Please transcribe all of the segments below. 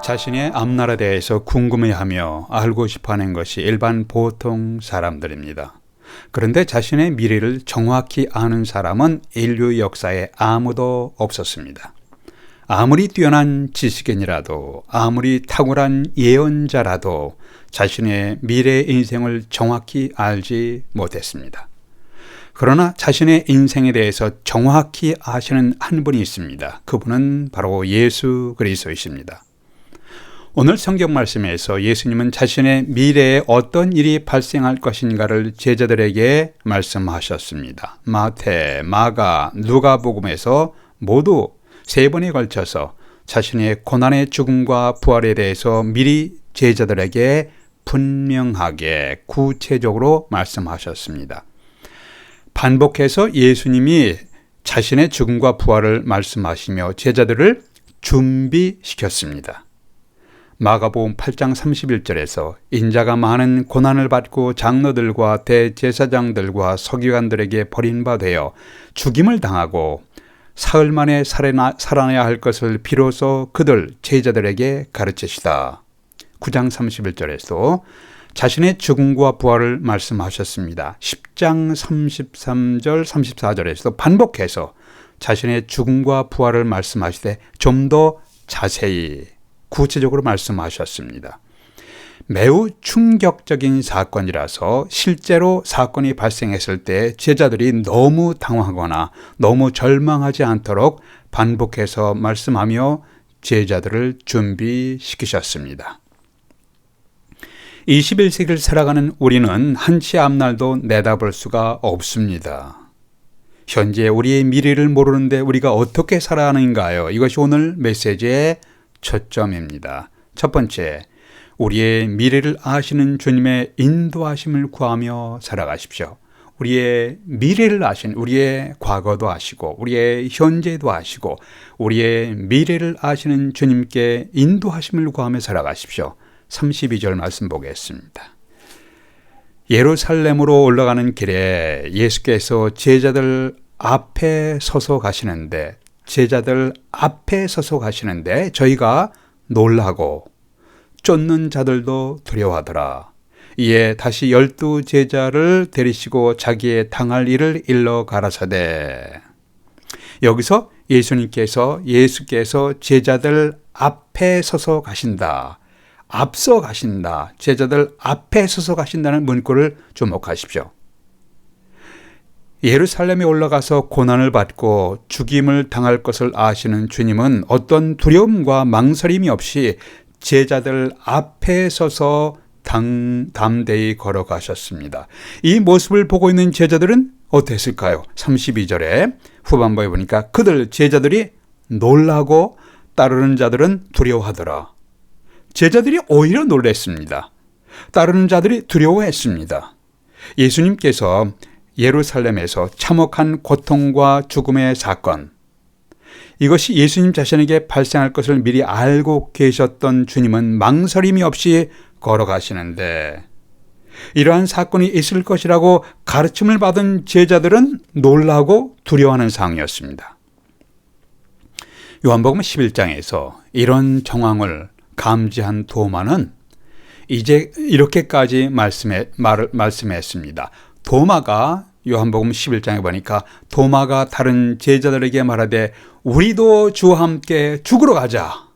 자신의 앞날에 대해서 궁금해하며 알고 싶어하는 것이 일반 보통 사람들입니다. 그런데 자신의 미래를 정확히 아는 사람은 인류 역사에 아무도 없었습니다. 아무리 뛰어난 지식인이라도, 아무리 탁월한 예언자라도 자신의 미래 인생을 정확히 알지 못했습니다. 그러나 자신의 인생에 대해서 정확히 아시는 한 분이 있습니다. 그분은 바로 예수 그리스도이십니다. 오늘 성경 말씀에서 예수님은 자신의 미래에 어떤 일이 발생할 것인가를 제자들에게 말씀하셨습니다. 마태, 마가, 누가복음에서 모두 3번에 걸쳐서 자신의 고난의 죽음과 부활에 대해서 미리 제자들에게 분명하게 구체적으로 말씀하셨습니다. 반복해서 예수님이 자신의 죽음과 부활을 말씀하시며 제자들을 준비시켰습니다. 마가복음 8장 31절에서 인자가 많은 고난을 받고 장로들과 대제사장들과 서기관들에게 버림바 되어 죽임을 당하고 사흘 만에 살아나야 할 것을 비로소 그들 제자들에게 가르치시다. 9장 31절에서 자신의 죽음과 부활을 말씀하셨습니다. 10장 33절 34절에서도 반복해서 자신의 죽음과 부활을 말씀하시되 좀 더 자세히 구체적으로 말씀하셨습니다. 매우 충격적인 사건이라서 실제로 사건이 발생했을 때 제자들이 너무 당황하거나 너무 절망하지 않도록 반복해서 말씀하며 제자들을 준비시키셨습니다. 21세기를 살아가는 우리는 한치 앞날도 내다볼 수가 없습니다. 현재 우리의 미래를 모르는데 우리가 어떻게 살아야 하는가요? 이것이 오늘 메시지의 초점입니다. 첫 번째, 우리의 미래를 아시는 주님의 인도하심을 구하며 살아가십시오. 우리의 미래를 아신, 우리의 과거도 아시고 우리의 현재도 아시고 우리의 미래를 아시는 주님께 인도하심을 구하며 살아가십시오. 32절 말씀 보겠습니다. 예루살렘으로 올라가는 길에 예수께서 제자들 앞에 서서 가시는데 저희가 놀라고 쫓는 자들도 두려워하더라. 이에 다시 12 제자를 데리시고 자기의 당할 일을 일러 가라사대. 여기서 예수께서 제자들 앞에 서서 가신다. 앞서 가신다. 제자들 앞에 서서 가신다는 문구를 주목하십시오. 예루살렘에 올라가서 고난을 받고 죽임을 당할 것을 아시는 주님은 어떤 두려움과 망설임이 없이 제자들 앞에 서서 담대히 걸어가셨습니다. 이 모습을 보고 있는 제자들은 어땠을까요? 32절에 후반부에 보니까 그들 제자들이 놀라고 따르는 자들은 두려워하더라. 제자들이 오히려 놀랐습니다. 따르는 자들이 두려워했습니다. 예수님께서 예루살렘에서 참혹한 고통과 죽음의 사건, 이것이 예수님 자신에게 발생할 것을 미리 알고 계셨던 주님은 망설임이 없이 걸어가시는데 이러한 사건이 있을 것이라고 가르침을 받은 제자들은 놀라고 두려워하는 상황이었습니다. 요한복음 11장에서 이런 정황을 감지한 도마는 이제 이렇게까지 말씀했습니다. 도마가 요한복음 11장에 보니까 도마가 다른 제자들에게 말하되 우리도 주와 함께 죽으러 가자.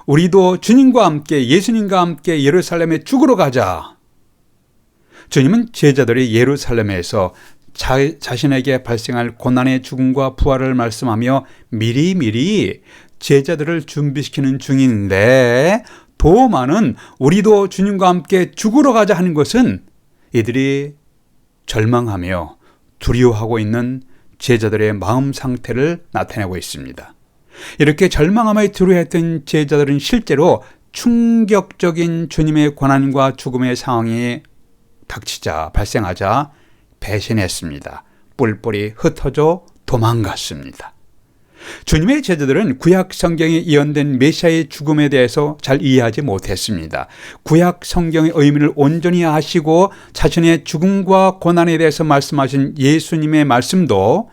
우리도 주님과 함께 예수님과 함께 예루살렘에 죽으러 가자. 주님은 제자들이 예루살렘에서 자신에게 발생할 고난의 죽음과 부활을 말씀하며 미리미리 제자들을 준비시키는 중인데 도마는 우리도 주님과 함께 죽으러 가자 하는 것은 이들이 절망하며 두려워하고 있는 제자들의 마음 상태를 나타내고 있습니다. 이렇게 절망하며 두려워했던 제자들은 실제로 충격적인 주님의 고난과 죽음의 상황이 발생하자 배신했습니다. 뿔뿔이 흩어져 도망갔습니다. 주님의 제자들은 구약 성경에 예언된 메시아의 죽음에 대해서 잘 이해하지 못했습니다. 구약 성경의 의미를 온전히 아시고 자신의 죽음과 고난에 대해서 말씀하신 예수님의 말씀도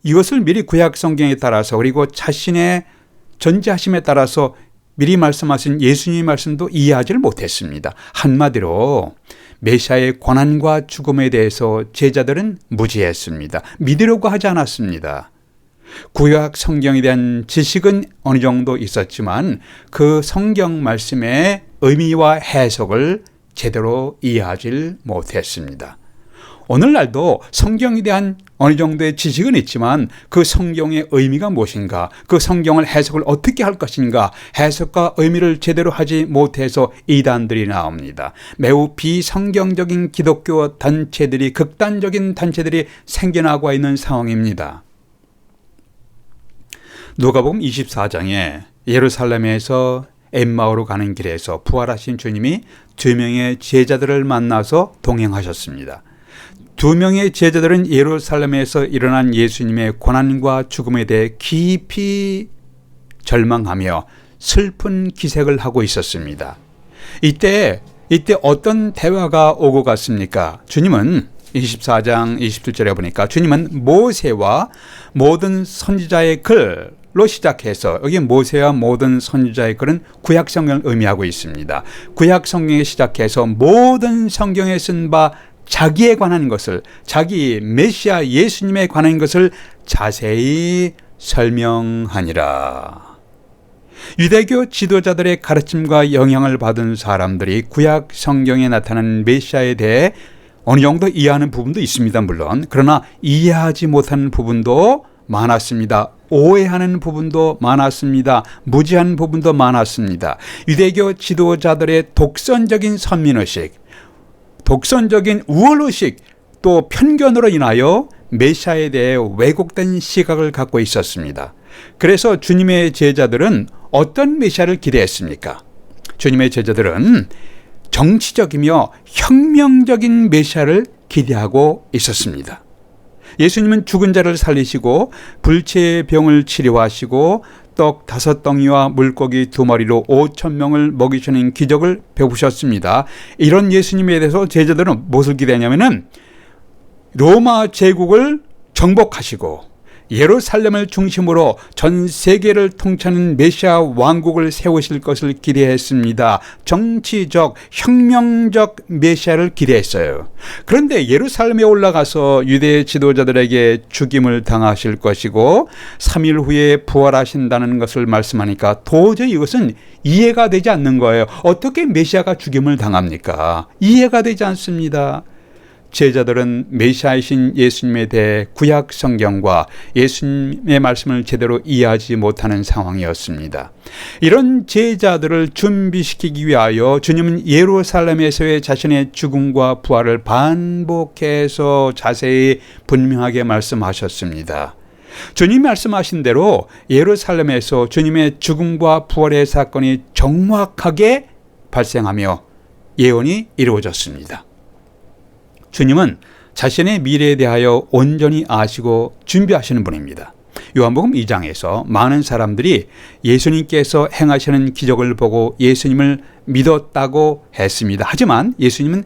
이것을 미리 구약 성경에 따라서 그리고 자신의 전지하심에 따라서 미리 말씀하신 예수님의 말씀도 이해하지를 못했습니다. 한마디로 메시아의 고난과 죽음에 대해서 제자들은 무지했습니다. 믿으려고 하지 않았습니다. 구약 성경에 대한 지식은 어느 정도 있었지만 그 성경 말씀의 의미와 해석을 제대로 이해하지 못했습니다. 오늘날도 성경에 대한 어느 정도의 지식은 있지만 그 성경의 의미가 무엇인가, 그 성경을 해석을 어떻게 할 것인가, 해석과 의미를 제대로 하지 못해서 이단들이 나옵니다. 매우 비성경적인 기독교 단체들이, 극단적인 단체들이 생겨나고 있는 상황입니다. 누가복음 24장에 예루살렘에서 엠마오로 가는 길에서 부활하신 주님이 2명의 제자들을 만나서 동행하셨습니다. 2명의 제자들은 예루살렘에서 일어난 예수님의 고난과 죽음에 대해 깊이 절망하며 슬픈 기색을 하고 있었습니다. 이때 어떤 대화가 오고 갔습니까? 주님은 24장 27절에 보니까 주님은 모세와 모든 선지자의 글로 시작해서, 여기 모세와 모든 선지자의 글은 구약 성경을 의미하고 있습니다. 구약 성경에 시작해서 모든 성경에 쓴 바 자기에 관한 것을, 자기 메시아 예수님에 관한 것을 자세히 설명하니라. 유대교 지도자들의 가르침과 영향을 받은 사람들이 구약 성경에 나타난 메시아에 대해 어느 정도 이해하는 부분도 있습니다. 물론. 그러나 이해하지 못하는 부분도 많았습니다. 오해하는 부분도 많았습니다. 무지한 부분도 많았습니다. 유대교 지도자들의 독선적인 선민의식, 독선적인 우월의식, 또 편견으로 인하여 메시아에 대해 왜곡된 시각을 갖고 있었습니다. 그래서 주님의 제자들은 어떤 메시아를 기대했습니까? 주님의 제자들은 정치적이며 혁명적인 메시아를 기대하고 있었습니다. 예수님은 죽은 자를 살리시고 불치의 병을 치료하시고 떡 5덩이와 물고기 2마리로 5,000명을 먹이시는 기적을 베푸셨습니다. 이런 예수님에 대해서 제자들은 무엇을 기대하냐면은 로마 제국을 정복하시고 예루살렘을 중심으로 전 세계를 통치하는 메시아 왕국을 세우실 것을 기대했습니다. 정치적, 혁명적 메시아를 기대했어요. 그런데 예루살렘에 올라가서 유대 지도자들에게 죽임을 당하실 것이고 3일 후에 부활하신다는 것을 말씀하니까 도저히 이것은 이해가 되지 않는 거예요. 어떻게 메시아가 죽임을 당합니까? 이해가 되지 않습니다. 제자들은 메시아이신 예수님에 대해 구약 성경과 예수님의 말씀을 제대로 이해하지 못하는 상황이었습니다. 이런 제자들을 준비시키기 위하여 주님은 예루살렘에서의 자신의 죽음과 부활을 반복해서 자세히 분명하게 말씀하셨습니다. 주님 말씀하신 대로 예루살렘에서 주님의 죽음과 부활의 사건이 정확하게 발생하며 예언이 이루어졌습니다. 주님은 자신의 미래에 대하여 온전히 아시고 준비하시는 분입니다. 요한복음 2장에서 많은 사람들이 예수님께서 행하시는 기적을 보고 예수님을 믿었다고 했습니다. 하지만 예수님은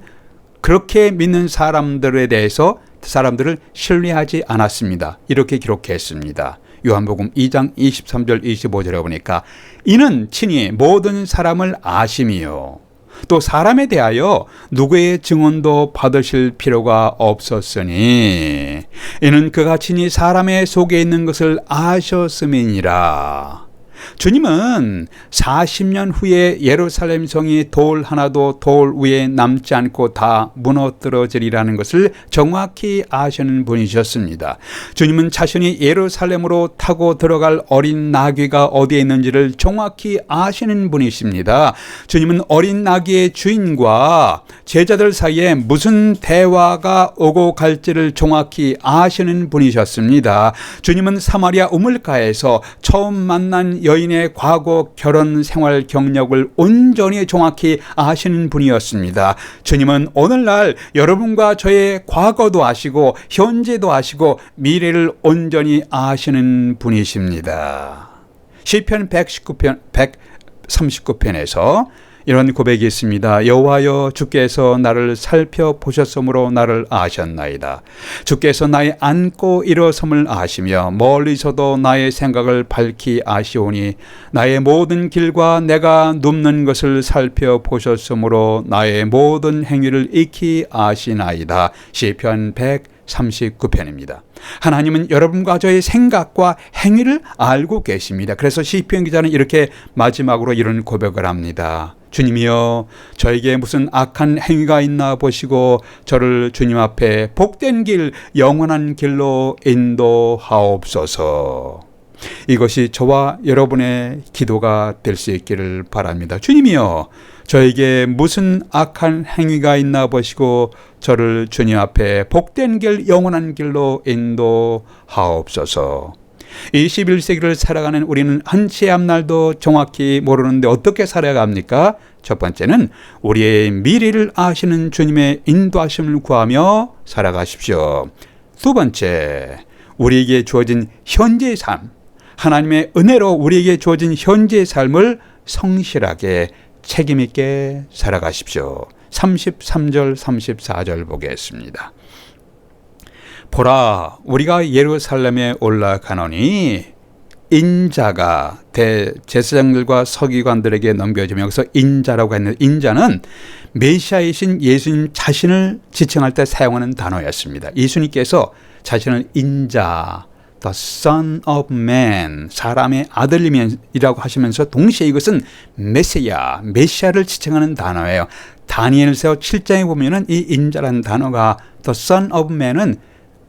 그렇게 믿는 사람들에 대해서 사람들을 신뢰하지 않았습니다. 이렇게 기록했습니다. 요한복음 2장 23절 25절에 보니까 이는 친히 모든 사람을 아심이요 또 사람에 대하여 누구의 증언도 받으실 필요가 없었으니 이는 그가 친히 사람의 속에 있는 것을 아셨음이니라. 주님은 40년 후에 예루살렘 성이 돌 하나도 돌 위에 남지 않고 다 무너뜨려지리라는 것을 정확히 아시는 분이셨습니다. 주님은 자신이 예루살렘으로 타고 들어갈 어린 나귀가 어디에 있는지를 정확히 아시는 분이십니다. 주님은 어린 나귀의 주인과 제자들 사이에 무슨 대화가 오고 갈지를 정확히 아시는 분이셨습니다. 주님은 사마리아 우물가에서 처음 만난 여인의 과거 결혼 생활 경력을 온전히 정확히 아시는 분이었습니다. 주님은 오늘날 여러분과 저의 과거도 아시고 현재도 아시고 미래를 온전히 아시는 분이십니다. 시편 139편에서 이런 고백이 있습니다. 여호와여, 주께서 나를 살펴보셨으므로 나를 아셨나이다. 주께서 나의 앉고 일어섬을 아시며 멀리서도 나의 생각을 밝히 아시오니 나의 모든 길과 내가 눕는 것을 살펴보셨으므로 나의 모든 행위를 익히 아시나이다. 시편 139편입니다. 하나님은 여러분과 저의 생각과 행위를 알고 계십니다. 그래서 시편 기자는 이렇게 마지막으로 이런 고백을 합니다. 주님이여, 저에게 무슨 악한 행위가 있나 보시고 저를 주님 앞에 복된 길, 영원한 길로 인도하옵소서. 이것이 저와 여러분의 기도가 될 수 있기를 바랍니다. 주님이여, 저에게 무슨 악한 행위가 있나 보시고 저를 주님 앞에 복된 길, 영원한 길로 인도하옵소서. 21세기를 살아가는 우리는 한치 앞날도 정확히 모르는데 어떻게 살아갑니까? 첫 번째는 우리의 미래를 아시는 주님의 인도하심을 구하며 살아가십시오. 두 번째, 우리에게 주어진 현재의 삶, 하나님의 은혜로 우리에게 주어진 현재의 삶을 성실하게 책임있게 살아가십시오. 33절 34절 보겠습니다. 보라, 우리가 예루살렘에 올라가노니 인자가 대제사장들과 서기관들에게 넘겨지며, 여기서 인자라고 했는데 인자는 메시아이신 예수님 자신을 지칭할 때 사용하는 단어였습니다. 예수님께서 자신을 인자, The Son of Man, 사람의 아들이라고 하시면서 동시에 이것은 메시아를 지칭하는 단어예요. 다니엘서 7장에 보면은 이 인자라는 단어가 The Son of Man은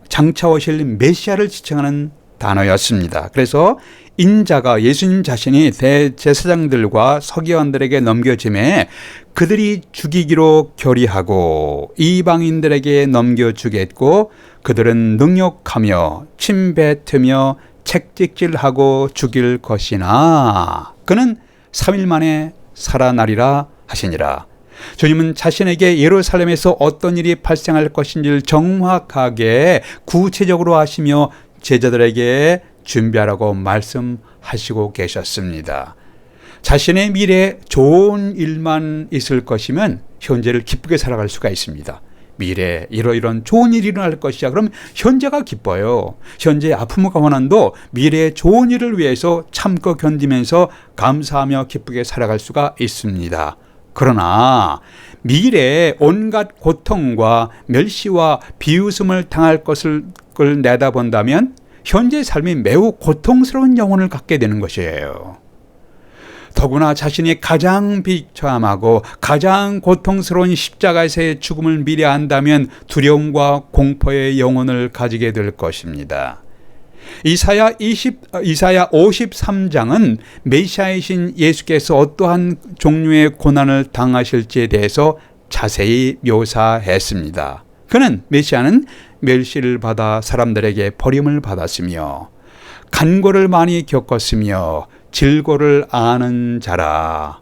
장차 오실 메시아를 지칭하는 단어였습니다. 그래서 인자가 예수님 자신이 대제사장들과 서기관들에게 넘겨짐에 그들이 죽이기로 결의하고 이방인들에게 넘겨주겠고 그들은 능욕하며 침뱉으며 책찍질하고 죽일 것이나 그는 3일 만에 살아나리라 하시니라. 주님은 자신에게 예루살렘에서 어떤 일이 발생할 것인지를 정확하게 구체적으로 하시며 제자들에게 준비하라고 말씀하시고 계셨습니다. 자신의 미래에 좋은 일만 있을 것이면 현재를 기쁘게 살아갈 수가 있습니다. 미래에 이런 좋은 일이 일어날 것이야. 그럼 현재가 기뻐요. 현재의 아픔과 고난도 미래의 좋은 일을 위해서 참고 견디면서 감사하며 기쁘게 살아갈 수가 있습니다. 그러나 미래에 온갖 고통과 멸시와 비웃음을 당할 것을 내다본다면 현재의 삶이 매우 고통스러운 영혼을 갖게 되는 것이에요. 더구나 자신이 가장 비참하고 가장 고통스러운 십자가에서의 죽음을 미리 안다면 두려움과 공포의 영혼을 가지게 될 것입니다. 이사야 53장은 메시아이신 예수께서 어떠한 종류의 고난을 당하실지에 대해서 자세히 묘사했습니다. 그는 메시아는 멸시를 받아 사람들에게 버림을 받았으며 간고를 많이 겪었으며 질고를 아는 자라.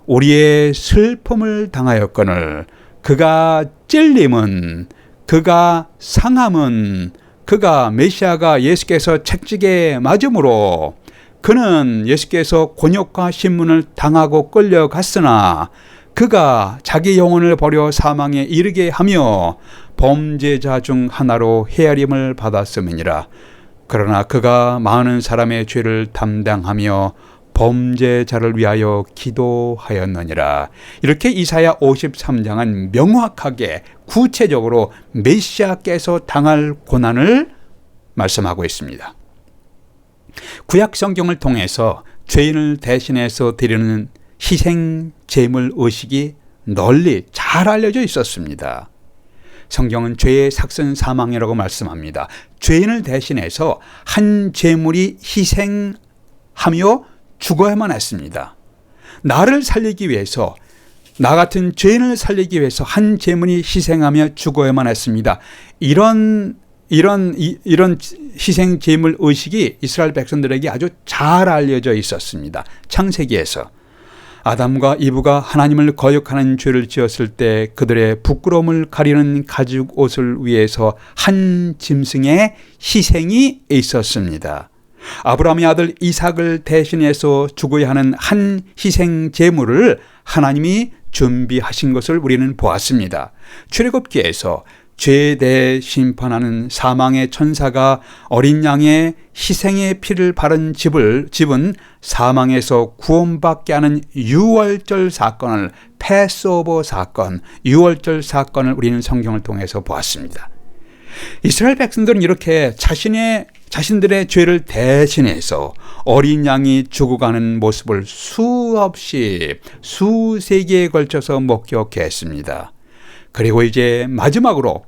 우리의 슬픔을 당하였거늘 그가 찔림은, 그가 상함은, 그가 메시아가 예수께서 책찍에 맞음으로 그는 예수께서 곤욕과 신문을 당하고 끌려갔으나 그가 자기 영혼을 버려 사망에 이르게 하며 범죄자 중 하나로 헤아림을 받았음이니라. 그러나 그가 많은 사람의 죄를 담당하며 범죄자를 위하여 기도하였느니라. 이렇게 이사야 53장은 명확하게 구체적으로 메시아께서 당할 고난을 말씀하고 있습니다. 구약 성경을 통해서 죄인을 대신해서 드리는 희생 제물 의식이 널리 잘 알려져 있었습니다. 성경은 죄의 삭슨 사망이라고 말씀합니다. 죄인을 대신해서 한 제물이 희생하며 죽어야만 했습니다. 나를 살리기 위해서, 나 같은 죄인을 살리기 위해서 한 제물이 희생하며 죽어야만 했습니다. 이런 희생 제물 의식이 이스라엘 백성들에게 아주 잘 알려져 있었습니다. 창세기에서 아담과 이브가 하나님을 거역하는 죄를 지었을 때 그들의 부끄러움을 가리는 가죽 옷을 위해서 한 짐승의 희생이 있었습니다. 아브라함의 아들 이삭을 대신해서 죽어야 하는 한 희생 제물을 하나님이 준비하신 것을 우리는 보았습니다. 출애굽기에서 죄에 대해 심판하는 사망의 천사가 어린 양의 희생의 피를 바른 집은 사망에서 구원받게 하는 유월절 사건을, 패스오버 사건, 유월절 사건을 우리는 성경을 통해서 보았습니다. 이스라엘 백성들은 이렇게 자신들의 죄를 대신해서 어린 양이 죽어가는 모습을 수세기에 걸쳐서 목격했습니다. 그리고 이제 마지막으로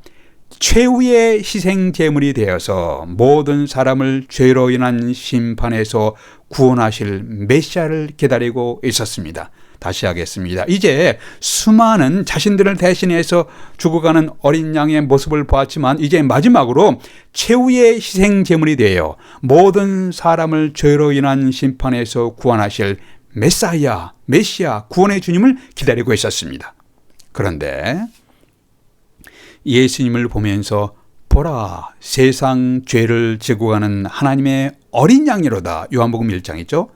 최후의 희생 제물이 되어서 모든 사람을 죄로 인한 심판에서 구원하실 메시아를 기다리고 있었습니다. 다시 하겠습니다. 이제 수많은 자신들을 대신해서 죽어가는 어린 양의 모습을 보았지만 이제 마지막으로 최후의 희생 제물이 되어 모든 사람을 죄로 인한 심판에서 구원하실 메시아, 구원의 주님을 기다리고 있었습니다. 그런데 예수님을 보면서 보라, 세상 죄를 지고 가는 하나님의 어린 양이로다. 요한복음 1장이죠.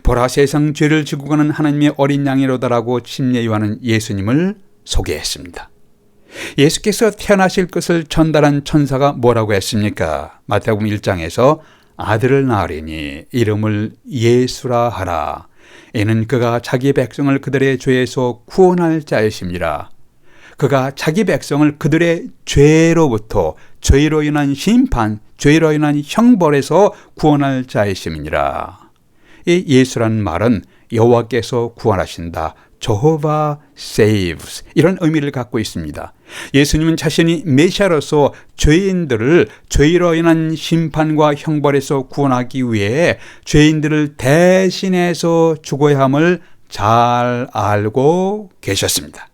보라, 세상 죄를 지고 가는 하나님의 어린 양이로다라고 침례 요한은 예수님을 소개했습니다. 예수께서 태어나실 것을 전달한 천사가 뭐라고 했습니까? 마태복음 1장에서 아들을 낳으리니 이름을 예수라 하라. 이는 그가 자기 백성을 그들의 죄에서 구원할 자이심이라. 그가 자기 백성을 그들의 죄로부터, 죄로 인한 심판, 죄로 인한 형벌에서 구원할 자이심이니라. 이 예수라는 말은 여호와께서 구원하신다, Jehovah saves, 이런 의미를 갖고 있습니다. 예수님은 자신이 메시아로서 죄인들을 죄로 인한 심판과 형벌에서 구원하기 위해 죄인들을 대신해서 죽어야 함을 잘 알고 계셨습니다.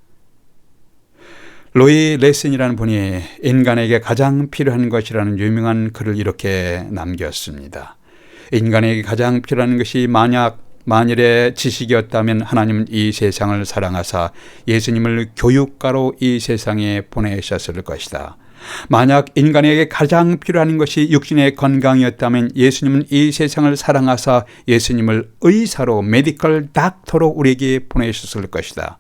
로이 레슨이라는 분이 인간에게 가장 필요한 것이라는 유명한 글을 이렇게 남겼습니다. 인간에게 가장 필요한 것이 만일의 지식이었다면 하나님은 이 세상을 사랑하사 예수님을 교육가로 이 세상에 보내셨을 것이다. 만약 인간에게 가장 필요한 것이 육신의 건강이었다면 예수님은 이 세상을 사랑하사 예수님을 의사로, 메디컬 닥터로 우리에게 보내셨을 것이다.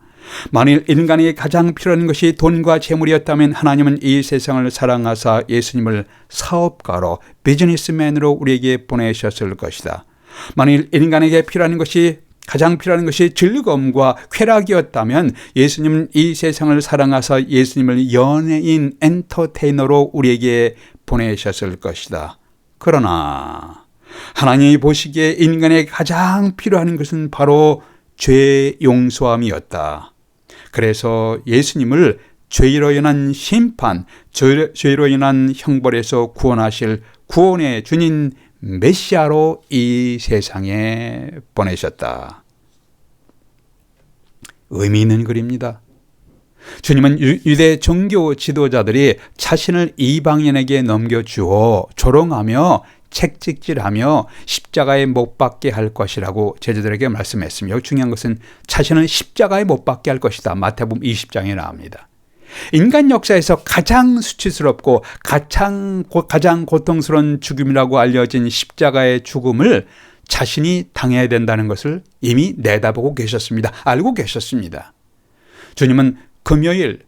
만일 인간에게 가장 필요한 것이 돈과 재물이었다면 하나님은 이 세상을 사랑하사 예수님을 사업가로, 비즈니스맨으로 우리에게 보내셨을 것이다. 만일 인간에게 가장 필요한 것이 즐거움과 쾌락이었다면 예수님은 이 세상을 사랑하사 예수님을 연예인, 엔터테이너로 우리에게 보내셨을 것이다. 그러나 하나님이 보시기에 인간에게 가장 필요한 것은 바로 죄 용서함이었다. 그래서 예수님을 죄로 인한 심판, 죄로 인한 형벌에서 구원하실 구원의 주님 메시아로 이 세상에 보내셨다. 의미 있는 글입니다. 주님은 유대 종교 지도자들이 자신을 이방인에게 넘겨주어 조롱하며 책찍질하며 십자가에 못 박게 할 것이라고 제자들에게 말씀했으며, 중요한 것은 자신은 십자가에 못 박게 할 것이다. 마태복음 20장에 나옵니다. 인간 역사에서 가장 수치스럽고 가장 고통스러운 죽음이라고 알려진 십자가의 죽음을 자신이 당해야 된다는 것을 이미 내다보고 계셨습니다. 알고 계셨습니다. 주님은 금요일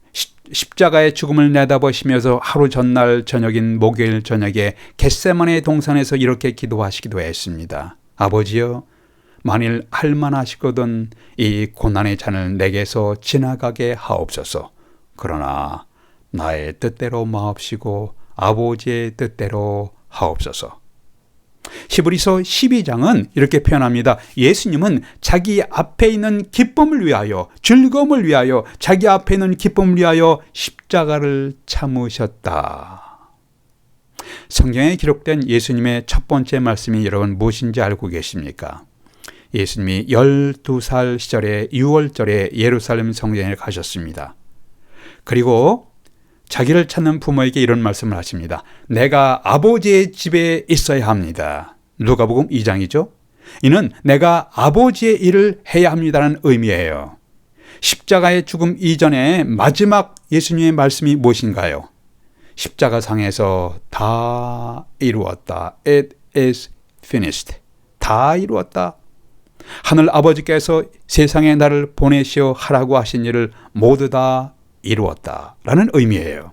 십자가의 죽음을 내다보시면서 하루 전날 저녁인 목요일 저녁에 겟세마네 동산에서 이렇게 기도하시기도 했습니다. 아버지여, 만일 할만하시거든 이 고난의 잔을 내게서 지나가게 하옵소서. 그러나 나의 뜻대로 마옵시고 아버지의 뜻대로 하옵소서. 히브리서 12장은 이렇게 표현합니다. 예수님은 자기 앞에 있는 기쁨을 위하여, 즐거움을 위하여, 자기 앞에 있는 기쁨을 위하여 십자가를 참으셨다. 성경에 기록된 예수님의 첫 번째 말씀이 여러분 무엇인지 알고 계십니까? 예수님이 12살 시절에 6월절에 예루살렘 성전에 가셨습니다. 그리고 자기를 찾는 부모에게 이런 말씀을 하십니다. 내가 아버지의 집에 있어야 합니다. 누가복음 2장이죠. 이는 내가 아버지의 일을 해야 합니다라는 의미예요. 십자가의 죽음 이전에 마지막 예수님의 말씀이 무엇인가요? 십자가상에서 다 이루었다. It is finished. 다 이루었다. 하늘 아버지께서 세상에 나를 보내시어 하라고 하신 일을 모두 다 이루었다 라는 의미예요.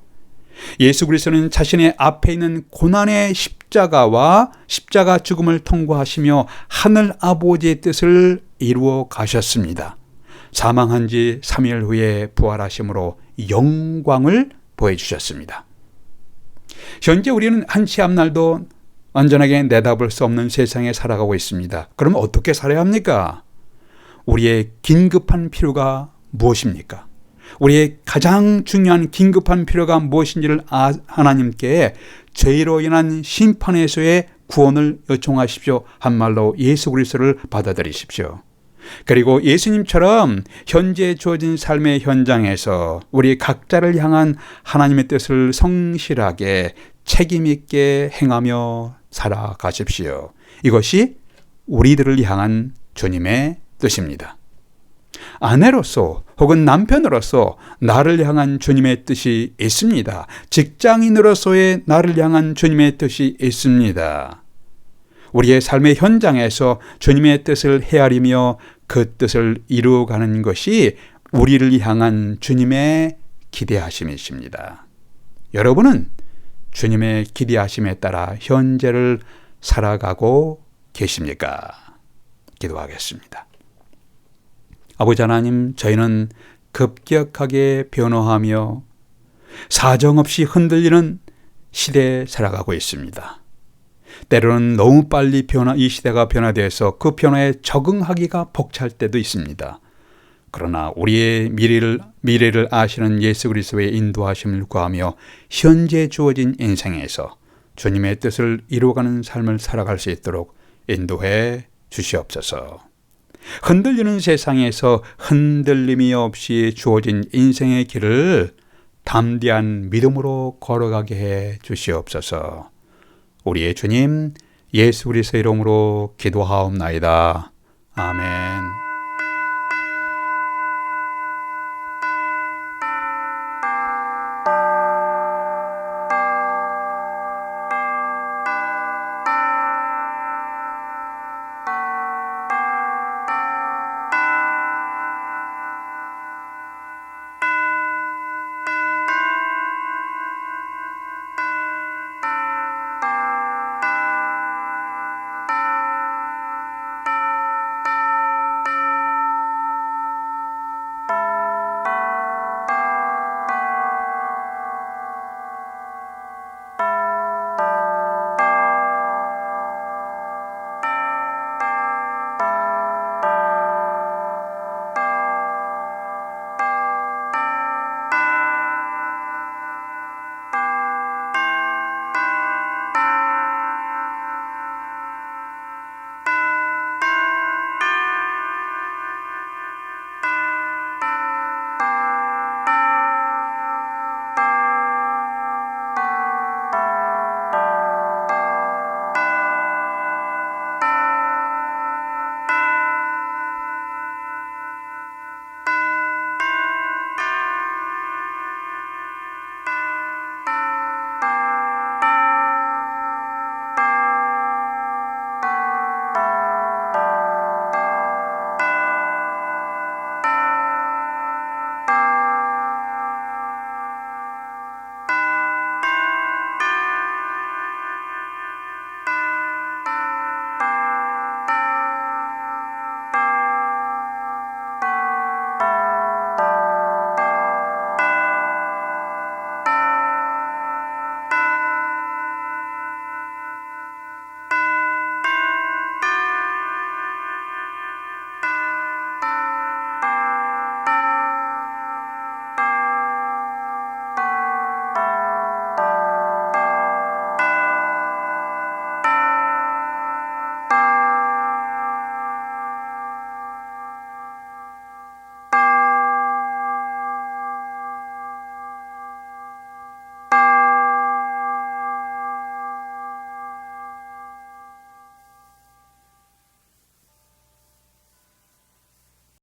예수 그리스도는 자신의 앞에 있는 고난의 십자가와 십자가 죽음을 통과하시며 하늘 아버지의 뜻을 이루어 가셨습니다. 사망한 지 3일 후에 부활하심으로 영광을 보여주셨습니다. 현재 우리는 한치 앞날도 완전하게 내다볼 수 없는 세상에 살아가고 있습니다. 그럼 어떻게 살아야 합니까? 우리의 긴급한 필요가 무엇입니까? 우리의 가장 중요한 긴급한 필요가 무엇인지를 하나님께 죄로 인한 심판에서의 구원을 요청하십시오. 한말로 예수 그리스도를 받아들이십시오. 그리고 예수님처럼 현재 주어진 삶의 현장에서 우리 각자를 향한 하나님의 뜻을 성실하게 책임 있게 행하며 살아가십시오. 이것이 우리들을 향한 주님의 뜻입니다. 아내로서 혹은 남편으로서 나를 향한 주님의 뜻이 있습니다. 직장인으로서의 나를 향한 주님의 뜻이 있습니다. 우리의 삶의 현장에서 주님의 뜻을 헤아리며 그 뜻을 이루어가는 것이 우리를 향한 주님의 기대하심이십니다. 여러분은 주님의 기대하심에 따라 현재를 살아가고 계십니까? 기도하겠습니다. 아버지 하나님, 저희는 급격하게 변화하며 사정없이 흔들리는 시대에 살아가고 있습니다. 때로는 너무 빨리 이 시대가 변화돼서 그 변화에 적응하기가 벅찰 때도 있습니다. 그러나 우리의 미래를 아시는 예수 그리스도의 인도하심을 구하며 현재 주어진 인생에서 주님의 뜻을 이루어가는 삶을 살아갈 수 있도록 인도해 주시옵소서. 흔들리는 세상에서 흔들림이 없이 주어진 인생의 길을 담대한 믿음으로 걸어가게 해 주시옵소서. 우리의 주님 예수 그리스도의 이름으로 기도하옵나이다. 아멘.